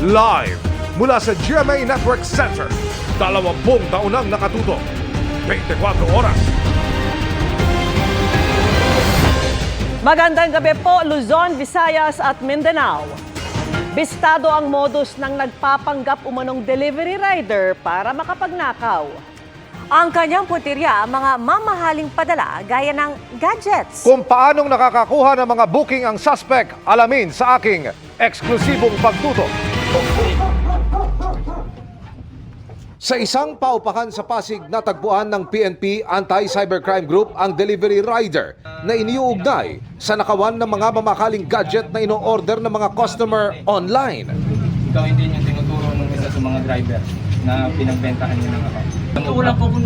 Live mula sa GMA Network Center. 20 taon nang nakatutok. 24 oras. Magandang gabi po, Luzon, Visayas at Mindanao. Bistado ang modus ng nagpapanggap umanong delivery rider para makapagnakaw. Ang kanyang puntirya, mga mamahaling padala gaya ng gadgets. Kung paanong nakakakuha ng mga booking ang suspect, alamin sa aking eksklusibong pagtutok. Sa isang paupahan sa Pasig, natagpuan ng PNP Anti-Cybercrime Group ang delivery rider na iniuugnay sa nakawan ng mga mamakaling gadget na ino-order ng mga customer online. Ikaw hindi yung tinuturo ng isa sa mga driver na pinagbentahan niya ng account. Wala po kung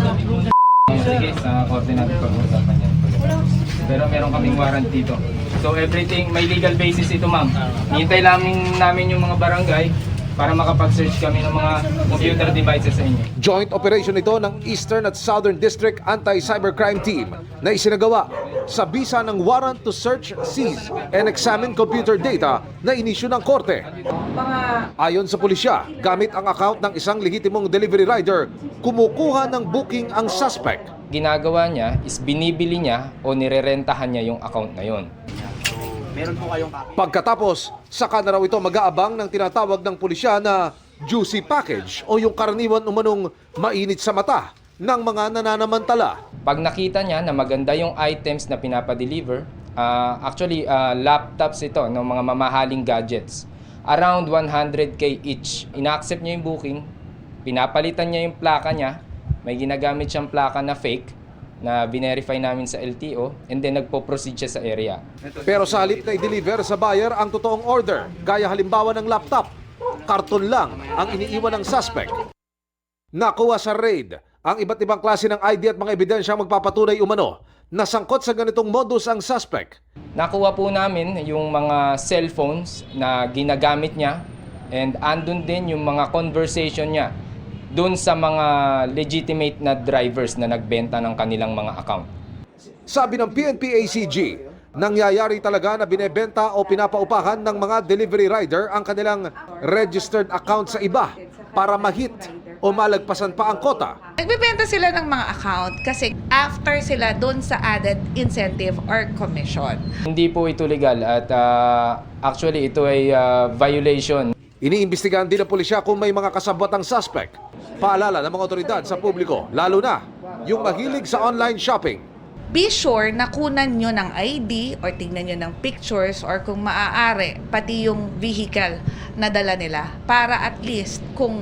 sige, sa korte natin pag-uusapan yan. Pero meron kaming warrant dito. So everything, may legal basis ito ma'am. Hintay namin yung mga barangay para makapag-search kami ng mga computer devices sa inyo. Joint operation ito ng Eastern at Southern District Anti-Cybercrime Team na isinagawa sa bisa ng warrant to search, seize, and examine computer data na inisyu ng korte. Ayon sa pulisya, gamit ang account ng isang lehitimong delivery rider, kumukuha ng booking ang suspect. Ginagawa niya is binibili niya o nirerentahan niya yung account na yon. Pagkatapos, saka na raw ito mag-aabang ng tinatawag ng pulisya na juicy package o yung karaniwan umanong mainit sa mata ng mga nananamantala. Pag nakita niya na maganda yung items na pinapadeliver, actually laptops ito ng mga mamahaling gadgets. Around 100k each. Ina-accept niya yung booking, pinapalitan niya yung plaka niya, may ginagamit siyang plaka na fake na binerify namin sa LTO, and then nagpo-proceed siya sa area. Pero sa halip na i-deliver sa buyer ang totoong order, gaya halimbawa ng laptop, karton lang ang iniiwan ng suspect. Nakuha sa raid ang iba't ibang klase ng ID at mga ebidensyang magpapatunay umano na sangkot sa ganitong modus ang suspect. Nakuha po namin yung mga cellphones na ginagamit niya, and andun din yung mga conversation niya doon sa mga legitimate na drivers na nagbenta ng kanilang mga account. Sabi ng PNP-ACG, nangyayari talaga na binebenta o pinapaupahan ng mga delivery rider ang kanilang registered account sa iba para mahit o malagpasan pa ang kota. Nagbebenta sila ng mga account kasi after sila doon sa added incentive or commission. Hindi po ito legal at actually ito ay violation. Iniimbestigahan din ng pulisya kung may mga kasabwat ang suspect. Paalala ng mga otoridad sa publiko, lalo na yung mahilig sa online shopping. Be sure na kunan nyo ng ID or tingnan nyo ng pictures or kung maaari, pati yung vehicle na dala nila para at least kung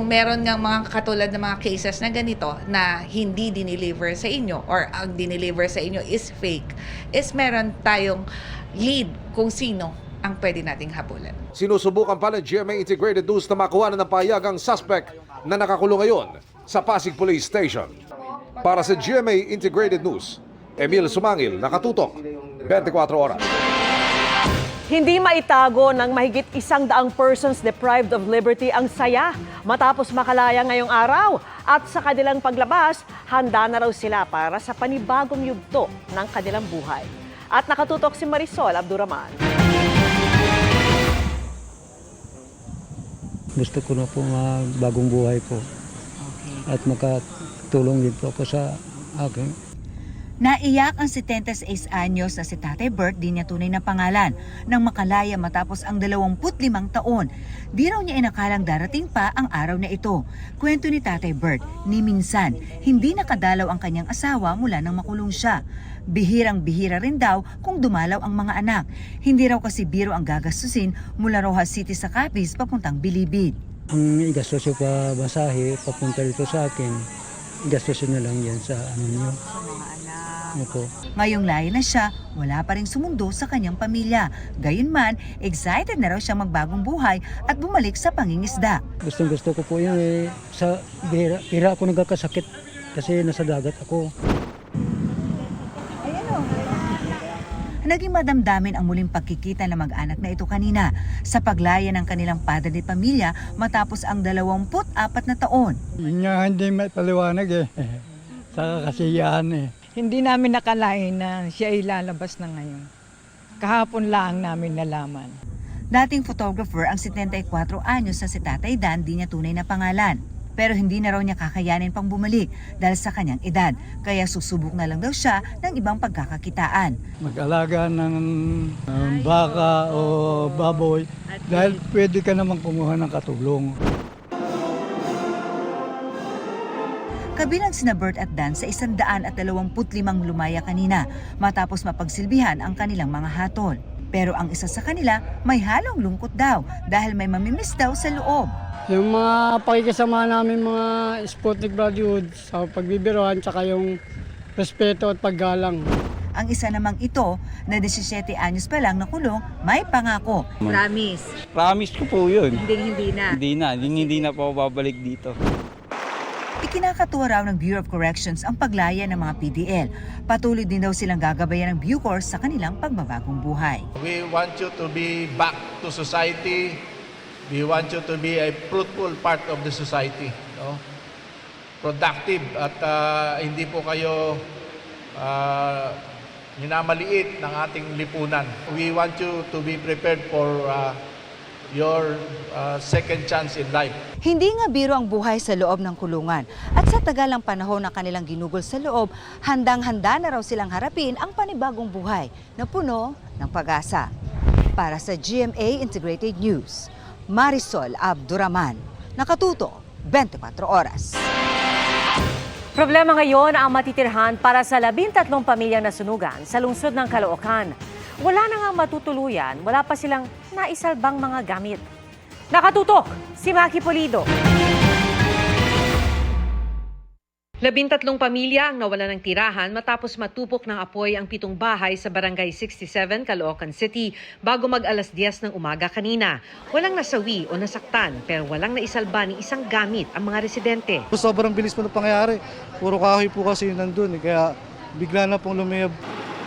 meron ng mga katulad ng mga cases na ganito na hindi dineliver sa inyo or ang dineliver sa inyo is fake, is meron tayong lead kung sino ang pwede nating habulan. Sinusubukan pa ng GMA Integrated News na makuha na ng pahayag ang suspect na nakakulong ngayon sa Pasig Police Station. Para sa GMA Integrated News, Emil Sumangil, nakatutok, 24 oras. Hindi maitago ng mahigit 100 persons deprived of liberty ang saya matapos makalaya ngayong araw. At sa kanilang paglabas, handa na raw sila para sa panibagong yugto ng kanilang buhay. At nakatutok si Marisol Abduraman. Gusto ko na po bagong buhay po. At makatulong din po ako sa akin. Naiyak ang 76 anyos na si Tatay Bert, di niya tunay na pangalan, nang makalaya matapos ang 25 taon. Di raw niya inakalang darating pa ang araw na ito. Kwento ni Tatay Bert, ni minsan, hindi nakadalaw ang kanyang asawa mula nang makulong siya. Bihirang-bihira rin daw kung dumalaw ang mga anak. Hindi raw kasi biro ang gagastusin mula Rojas City sa Capiz papuntang Bilibid. Ang igastos yung pabasahe, papunta dito sa akin, igastosin na lang yan sa ano niyo. Opo. Ngayong laya na siya, wala pa rin sumundo sa kanyang pamilya. Gayunman, excited na raw siyang magbagong buhay at bumalik sa pangingisda. Gusto ko po yan sa bihira ako nagkakasakit kasi nasa dagat ako. Naging madamdamin ang muling pagkikita ng mag-anak na ito kanina sa paglaya ng kanilang padre de pamilya matapos ang 24 na taon. Yun nga hindi may paliwanag sa kasiyahan Hindi namin nakalain na siya ay lalabas na ngayon. Kahapon lang namin nalaman. Dating photographer ang 74 anyos na si Tatay Dan, di niya tunay na pangalan. Pero hindi na raw niya kakayanin pang bumalik dahil sa kanyang edad. Kaya susubok na lang daw siya ng ibang pagkakakitaan. Mag-alaga ng baka o baboy dahil pwede ka naman kumuha ng katulong. Kabilang sina Bert at Dan sa 125 lumaya kanina matapos mapagsilbihan ang kanilang mga hatol. Pero ang isa sa kanila may halong lungkot daw dahil may mamimiss daw sa loob. Yung mga pakikisama namin mga Sputnik Brotherhood sa pagbibiroan tsaka yung respeto at paggalang. Ang isa namang ito na 17 anyos pa lang nakulong may pangako. Promise. Promise ko po yun. Hindi na. Hindi na po ako babalik dito. Ikinakatuwa raw ng Bureau of Corrections ang paglaya ng mga PDL. Patuloy din daw silang gagabayan ng Bucor sa kanilang pagbabagong buhay. We want you to be back to society. We want you to be a fruitful part of the society. No? Productive at hindi po kayo minamaliit ng ating lipunan. We want you to be prepared for your second chance in life. Hindi nga biro ang buhay sa loob ng kulungan. At sa tagalang panahon na kanilang ginugol sa loob, handang-handa na raw silang harapin ang panibagong buhay na puno ng pag-asa. Para sa GMA Integrated News, Marisol Abduraman, nakatuto 24 oras. Problema ngayon ang matitirhan para sa 13 pamilyang nasunugan sa lungsod ng Caloocan. Wala na nga matutuluyan, wala pa silang naisalbang mga gamit. Nakatutok si Maki Pulido. 13 pamilya ang nawala ng tirahan matapos matupok ng apoy ang 7 bahay sa Barangay 67, Caloocan City bago mag-alas 10 ng umaga kanina. Walang nasawi o nasaktan pero walang naisalba ni isang gamit ang mga residente. Sobrang bilis po ng pangyayari. Puro kahoy po kasi yun nandun. Kaya bigla na pong lumiyab.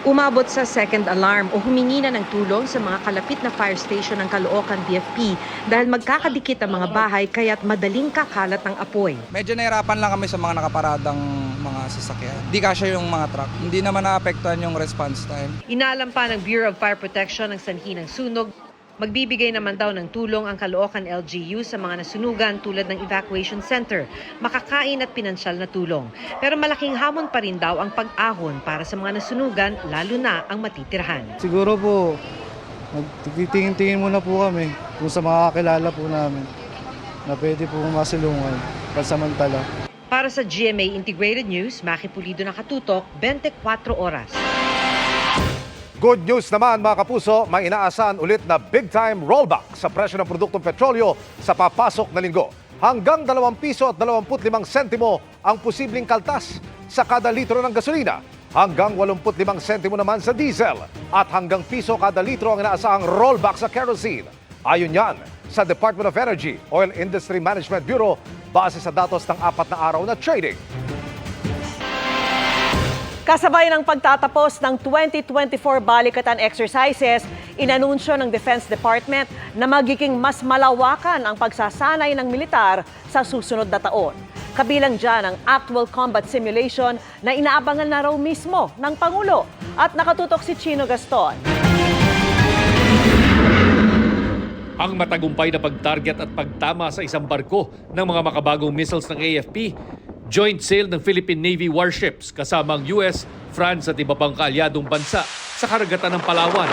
Umabot sa second alarm o humingi na ng tulong sa mga kalapit na fire station ng Caloocan BFP dahil magkakadikit ang mga bahay kaya't madaling kakalat ng apoy. Medyo nahirapan lang kami sa mga nakaparadang mga sasakyan. Hindi kasya yung mga truck. Hindi naman naapektuhan yung response time. Inaalam pa ng Bureau of Fire Protection ang sanhi ng sunog. Magbibigay naman daw ng tulong ang Caloocan LGU sa mga nasunugan tulad ng evacuation center, makakain at pinansyal na tulong. Pero malaking hamon pa rin daw ang pag-ahon para sa mga nasunugan, lalo na ang matitirhan. Siguro po, magtitingin-tingin muna po kami kung sa mga kakilala po namin na pwede po masilungan pansamantala. Para sa GMA Integrated News, Maki Pulido, nakatutok 24 oras. Good news naman mga kapuso, may inaasahan ulit na big-time rollback sa presyo ng produktong petrolyo sa papasok na linggo. Hanggang 2 piso at 25 sentimo ang posibleng kaltas sa kada litro ng gasolina. Hanggang 85 sentimo naman sa diesel at hanggang piso kada litro ang inaasahang rollback sa kerosene. Ayon yan sa Department of Energy Oil Industry Management Bureau base sa datos ng 4 na araw na trading. Kasabay ng pagtatapos ng 2024 balikatan exercises, inanunsyo ng Defense Department na magiging mas malawakan ang pagsasanay ng militar sa susunod na taon. Kabilang dyan ang actual combat simulation na inaabangan na raw mismo ng Pangulo. At nakatutok si Chino Gaston. Ang matagumpay na pag-target at pagtama sa isang barko ng mga makabagong missiles ng AFP, joint sail ng Philippine Navy warships kasama ang US, France at iba pang kaalyadong bansa sa karagatan ng Palawan.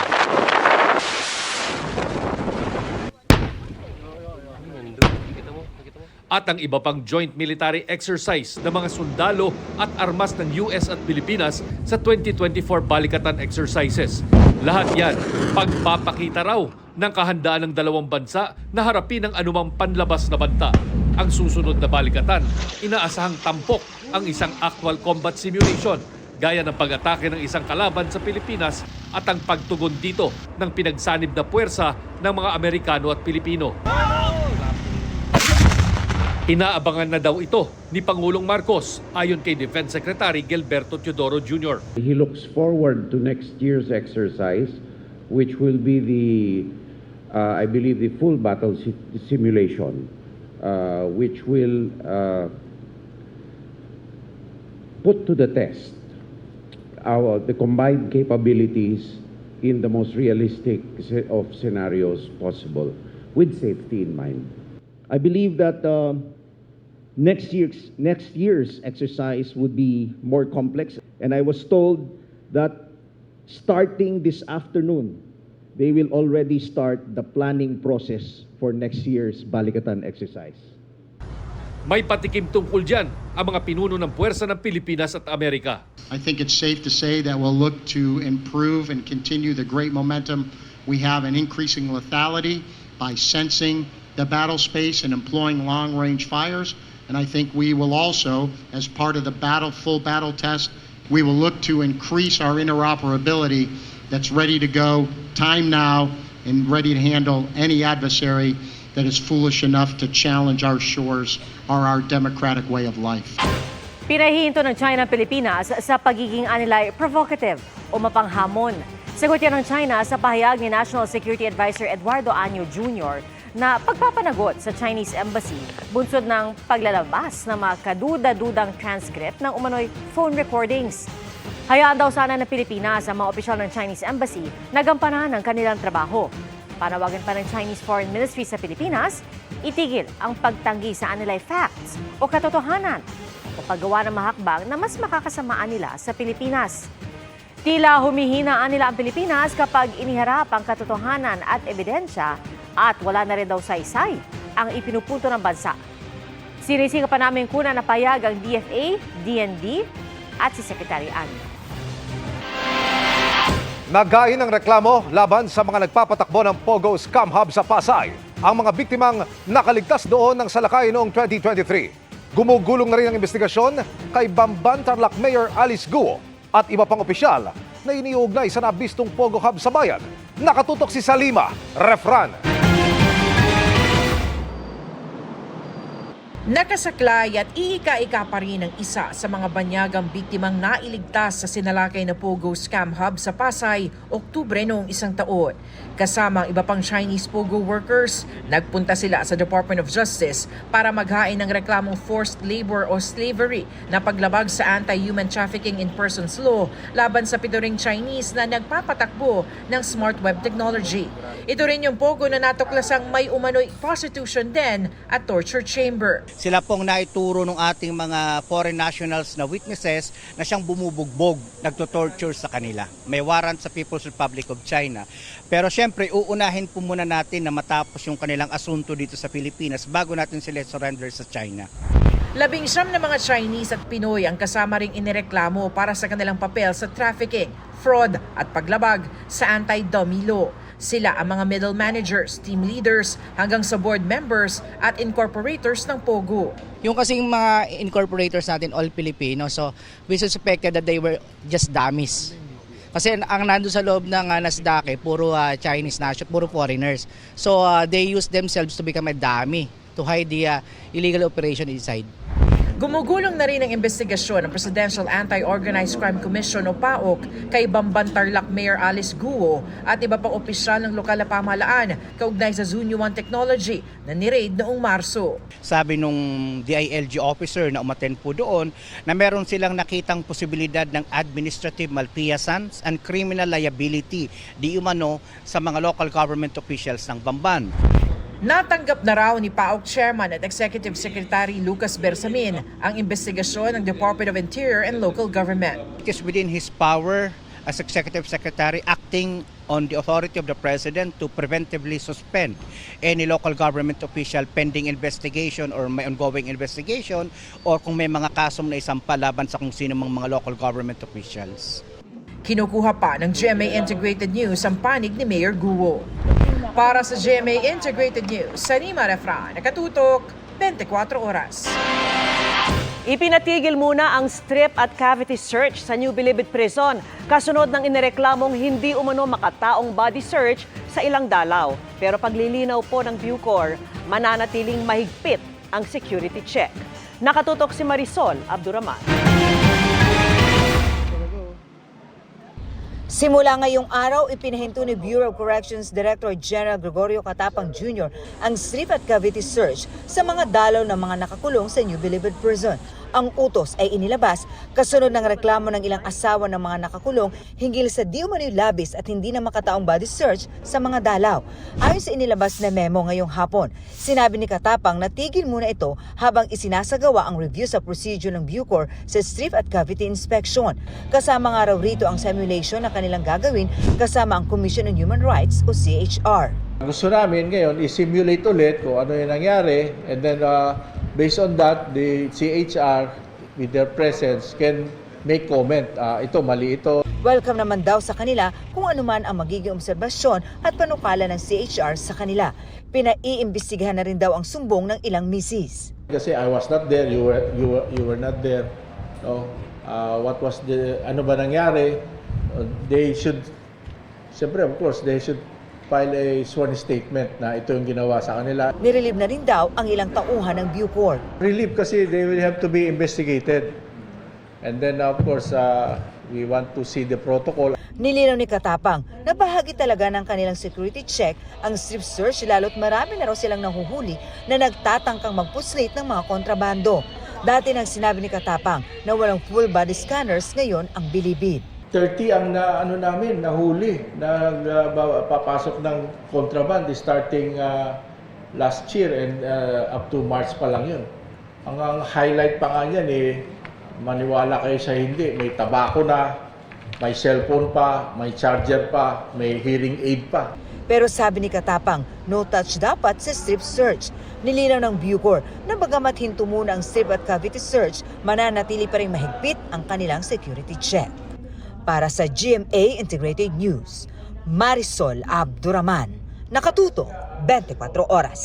At ang iba pang joint military exercise ng mga sundalo at armas ng US at Pilipinas sa 2024 balikatan exercises. Lahat yan, pagpapakita raw ng kahandaan ng dalawang bansa na harapin ang anumang panlabas na banta. Ang susunod na balikatan, inaasahang tampok ang isang actual combat simulation gaya ng pag-atake ng isang kalaban sa Pilipinas at ang pagtugon dito ng pinagsanib na puwersa ng mga Amerikano at Pilipino. Inaabangan na daw ito ni Pangulong Marcos ayon kay Defense Secretary Gilberto Teodoro Jr. He looks forward to next year's exercise, which will be I believe the full battle simulation, which will put to the test the combined capabilities in the most realistic of scenarios possible, with safety in mind. I believe that next year's exercise would be more complex, and I was told that starting this afternoon, they will already start the planning process for next year's Balikatan exercise. May patikim tungkol dyan ang mga pinuno ng puwersa ng Pilipinas at Amerika. I think it's safe to say that we'll look to improve and continue the great momentum we have in increasing lethality by sensing the battle space and employing long-range fires. And I think we will also, as part of the full battle test, we will look to increase our interoperability that's ready to go, time now, and ready to handle any adversary that is foolish enough to challenge our shores or our democratic way of life. Pinahihinto ng China ang Pilipinas sa pagiging anilay provocative o mapanghamon. Sagot yan ng China sa pahayag ni National Security Advisor Eduardo Año Jr. na pagpapanagot sa Chinese Embassy bunsod ng paglalabas ng mga kaduda-dudang transcript ng umano'y phone recordings. Hayaan daw sana ng Pilipinas ang mga opisyal ng Chinese Embassy na gampanan ang kanilang trabaho. Panawagan pa ng Chinese Foreign Ministry sa Pilipinas, itigil ang pagtanggi sa anilay facts o katotohanan o paggawa ng mahakbang na mas makakasamaan nila sa Pilipinas. Tila humihinaan nila ang Pilipinas kapag iniharap ang katotohanan at ebidensya at wala na rin daw saysay ang ipinupunto ng bansa. Sinisingap pa namin kuna na payag ang DFA, DND at si Secretary Ann. Naghain ng reklamo laban sa mga nagpapatakbo ng Pogo Scam Hub sa Pasay. Ang mga biktimang nakaligtas doon ng salakay noong 2023. Gumugulong na rin ang investigasyon kay Bamban Tarlac Mayor Alice Guo at iba pang opisyal na iniugnay sa nabistong Pogo Hub sa bayan. Nakatutok si Salima Refran. Nakasaklay at iika-ika pa rin ang isa sa mga banyagang biktimang nailigtas sa sinalakay na Pogo Scam Hub sa Pasay, Oktubre noong isang taon. Kasama ang iba pang Chinese Pogo workers, nagpunta sila sa Department of Justice para maghain ng reklamong forced labor o slavery na paglabag sa Anti-Human Trafficking in Persons Law laban sa pituring Chinese na nagpapatakbo ng smart web technology. Ito rin yung Pogo na natuklasang may umano'y prostitution den at torture chamber. Sila pong naituro ng ating mga foreign nationals na witnesses na siyang bumubugbog, nagtutorture sa kanila. May warrant sa People's Republic of China. Pero syempre, uunahin po muna natin na matapos yung kanilang asunto dito sa Pilipinas bago natin sila surrender sa China. 19 na mga Chinese at Pinoy ang kasama ring inireklamo para sa kanilang papel sa trafficking, fraud at paglabag sa anti-dummy law. Sila ang mga middle managers, team leaders, hanggang sa board members at incorporators ng Pogo. Yung kasing mga incorporators natin, all Filipino, so we suspected that they were just dummies. Kasi ang nandun sa loob ng Nasdaq, puro Chinese national, puro foreigners. So they use themselves to become a dummy to hide the illegal operation inside. Gumugulong na rin ang investigasyon ng Presidential Anti-Organized Crime Commission o PAOC kay Bamban Tarlac Mayor Alice Guo at iba pang opisyal ng lokal na pamahalaan kaugnay sa Zunyu 1 Technology na ni-raid noong Marso. Sabi nung DILG officer na umattend po doon na meron silang nakitang posibilidad ng administrative malfeasance and criminal liability di umano sa mga local government officials ng Bamban. Natanggap na raw ni PAOC Chairman at Executive Secretary Lucas Bersamin ang investigasyon ng Department of Interior and Local Government. It is within his power as Executive Secretary acting on the authority of the President to preventively suspend any local government official pending investigation or may ongoing investigation or kung may mga kasong na isampa laban sa kung sino mga local government officials. Kinukuha pa ng GMA Integrated News ang panig ni Mayor Guo. Para sa GMA Integrated News, Salima Refran, nakatutok 24 oras. Ipinatigil muna ang strip at cavity search sa New Bilibid Prison kasunod ng inireklamong hindi umano makataong body search sa ilang dalaw. Pero paglilinaw po ng Bucor, mananatiling mahigpit ang security check. Nakatutok si Marisol Abduraman. Simula ngayong araw, ipinahinto ni Bureau of Corrections Director General Gregorio Catapang Jr. ang strip at cavity search sa mga dalaw ng mga nakakulong sa New Bilibid Prison. Ang utos ay inilabas kasunod ng reklamo ng ilang asawa ng mga nakakulong hinggil sa di umano'y labis at hindi na makataong body search sa mga dalaw. Ayon sa inilabas na memo ngayong hapon, sinabi ni Katapang na tigil muna ito habang isinasagawa ang review sa procedure ng Bucor sa strip at cavity inspection. Kasama nga raw rito ang simulation na kanilang gagawin kasama ang Commission on Human Rights o CHR. Gusto namin ngayon i-simulate ulit kung ano yung nangyari, and then based on that, the CHR with their presence can make comment. Ito, mali ito. Welcome naman daw sa kanila kung anuman ang magiging obserbasyon at panukala ng CHR sa kanila. Pinaiimbestigahan na rin daw ang sumbong ng ilang misis. Kasi I was not there, you were not there. No? What was ano ba nangyari? They should, siyempre of course, they should file a sworn statement na ito yung ginawa sa kanila. Nirelieve na rin daw ang ilang tauhan ng Bucor. Relief kasi they will have to be investigated. And then of course, we want to see the protocol. Nilinaw ni Katapang na bahagi talaga ng kanilang security check ang strip search lalo't marami na raw silang nahuhuli na nagtatangkang magpuslit ng mga kontrabando. Dati nang sinabi ni Katapang na walang full body scanners, ngayon ang bilibid. 30 ang namin nahuli na papasok ng contraband starting last year and up to March pa lang yun. Ang highlight pa nga niyan maniwala kayo sa hindi, may tabako na, may cellphone pa, may charger pa, may hearing aid pa. Pero sabi ni Katapang, no touch dapat sa strip search. Nilinaw ng Bucor na bagamat hinto muna ang strip at cavity search, mananatili pa rin mahigpit ang kanilang security check. Para sa GMA Integrated News, Marisol Abduraman, nakatuto 24 oras.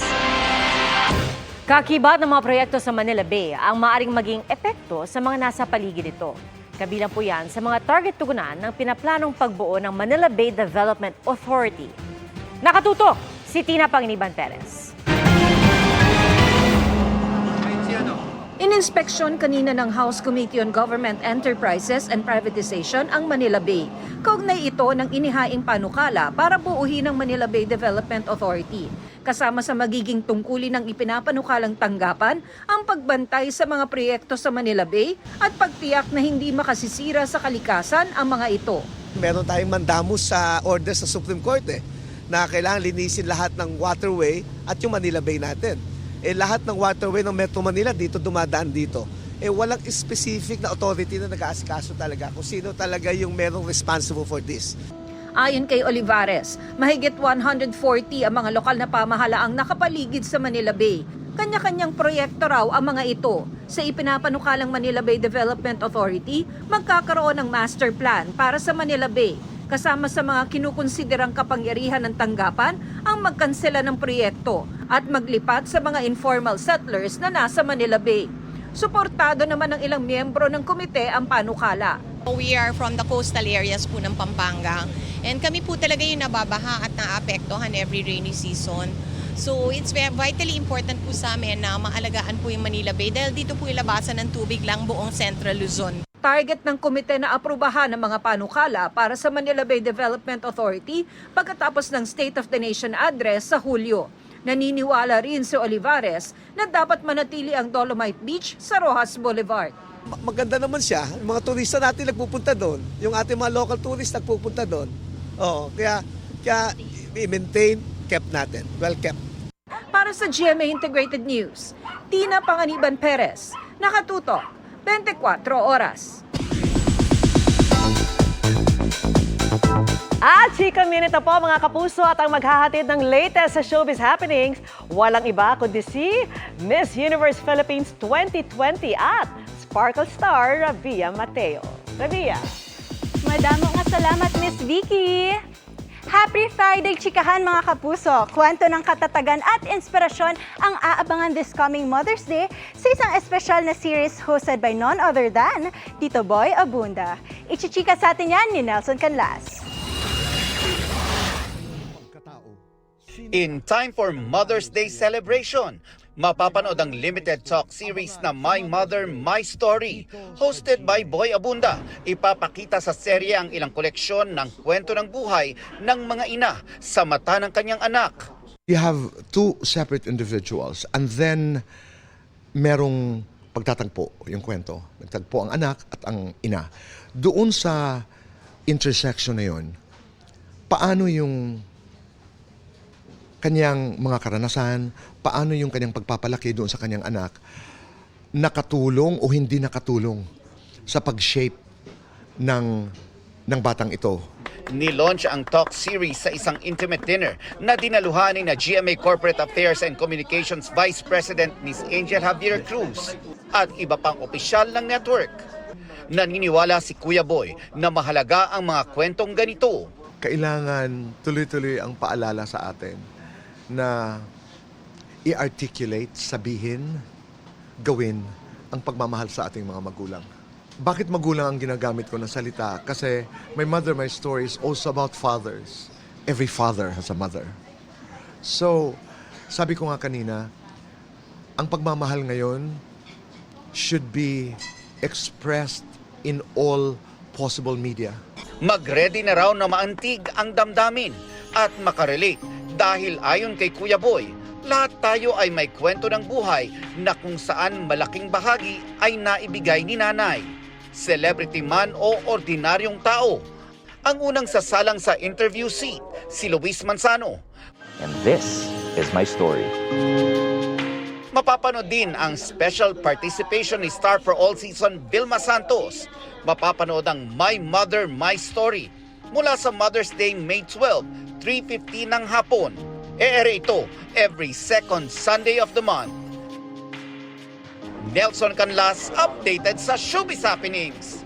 Kakibat ng mga proyekto sa Manila Bay ang maaring maging epekto sa mga nasa paligid nito. Kabilang po yan sa mga target tugunan ng pinaplanong pagbuo ng Manila Bay Development Authority. Nakatuto si Tina Panginiban Perez. Ininspeksyon kanina ng House Committee on Government Enterprises and Privatization ang Manila Bay. Kaugnay ito ng inihaing panukala para buuhin ang Manila Bay Development Authority. Kasama sa magiging tungkulin ng ipinapanukalang tanggapan ang pagbantay sa mga proyekto sa Manila Bay at pagtiyak na hindi makasisira sa kalikasan ang mga ito. Meron tayong mandamus sa order sa Supreme Court na kailangan linisin lahat ng waterway at yung Manila Bay natin. Lahat ng waterway ng Metro Manila dito dumadaan dito. Walang specific na authority na nag-aasikaso talaga kung sino talaga yung merong responsible for this. Ayon kay Olivares, mahigit 140 ang mga lokal na pamahalaang nakapaligid sa Manila Bay. Kanya-kanyang proyekto raw ang mga ito. Sa ipinapanukalang Manila Bay Development Authority, magkakaroon ng master plan para sa Manila Bay. Kasama sa mga kinukonsiderang kapangyarihan ng tanggapan ang magkansela ng proyekto at maglipat sa mga informal settlers na nasa Manila Bay. Suportado naman ng ilang miyembro ng komite ang panukala. We are from the coastal areas po ng Pampanga and kami po talaga yung nababaha at naapektuhan every rainy season. So it's vitally important po sa amin na maalagaan po yung Manila Bay dahil dito po ilabasan ng tubig lang buong Central Luzon. Target ng komite na aprubahan ng mga panukala para sa Manila Bay Development Authority pagkatapos ng State of the Nation address sa Hulyo. Naniniwala rin si Olivares na dapat manatili ang Dolomite Beach sa Rojas Boulevard. Maganda naman siya. Yung mga turista natin nagpupunta doon. Yung ating mga local tourists nagpupunta doon. Kaya i-maintain, kept natin. Well kept. Para sa GMA Integrated News, Tina Panganiban Perez, nakatuto 24 oras. At chika minute na po mga kapuso at ang maghahatid ng latest sa showbiz happenings, walang iba kundi si Miss Universe Philippines 2020 at Sparkle Star Ravia Mateo. Ravia. Madamo nga salamat Miss Vicky. Happy Friday, chikahan mga kapuso! Kwento ng katatagan at inspirasyon ang aabangan this coming Mother's Day sa isang espesyal na series hosted by none other than Tito Boy Abunda. Ichichika sa atin yan ni Nelson Canlas. In time for Mother's Day celebration, mapapanood ang limited talk series na My Mother, My Story. Hosted by Boy Abunda, ipapakita sa serye ang ilang koleksyon ng kwento ng buhay ng mga ina sa mata ng kanyang anak. You have two separate individuals and then merong pagtatagpo yung kwento. Nagtagpo ang anak at ang ina. Doon sa intersection na yon, paano yung kanyang mga karanasan, paano yung kanyang pagpapalaki doon sa kanyang anak, nakatulong o hindi nakatulong sa pag-shape ng batang ito. Ni-launch ang talk series sa isang intimate dinner na dinaluhanin na GMA Corporate Affairs and Communications Vice President Ms. Angel Javier Cruz at iba pang opisyal ng network. Naniniwala si Kuya Boy na mahalaga ang mga kwentong ganito. Kailangan tuloy-tuloy ang paalala sa atin na i-articulate, sabihin, gawin ang pagmamahal sa ating mga magulang. Bakit magulang ang ginagamit ko na salita? Kasi My Mother, My Story is also about fathers. Every father has a mother. So, sabi ko nga kanina, ang pagmamahal ngayon should be expressed in all possible media. Mag-ready na raw na maantig ang damdamin at makarelate dahil ayon kay Kuya Boy, lahat tayo ay may kwento ng buhay na kung saan malaking bahagi ay naibigay ni nanay. Celebrity man o ordinaryong tao. Ang unang sasalang sa interview seat, si Luis Manzano. And this is my story. Mapapanood din ang special participation ni Star for All Season Vilma Santos. Mapapanood ang My Mother, My Story mula sa Mother's Day, May 12, 3:15 ng hapon. E-ere ito every second Sunday of the month. Nelson Canlas, updated sa Showbiz Happenings.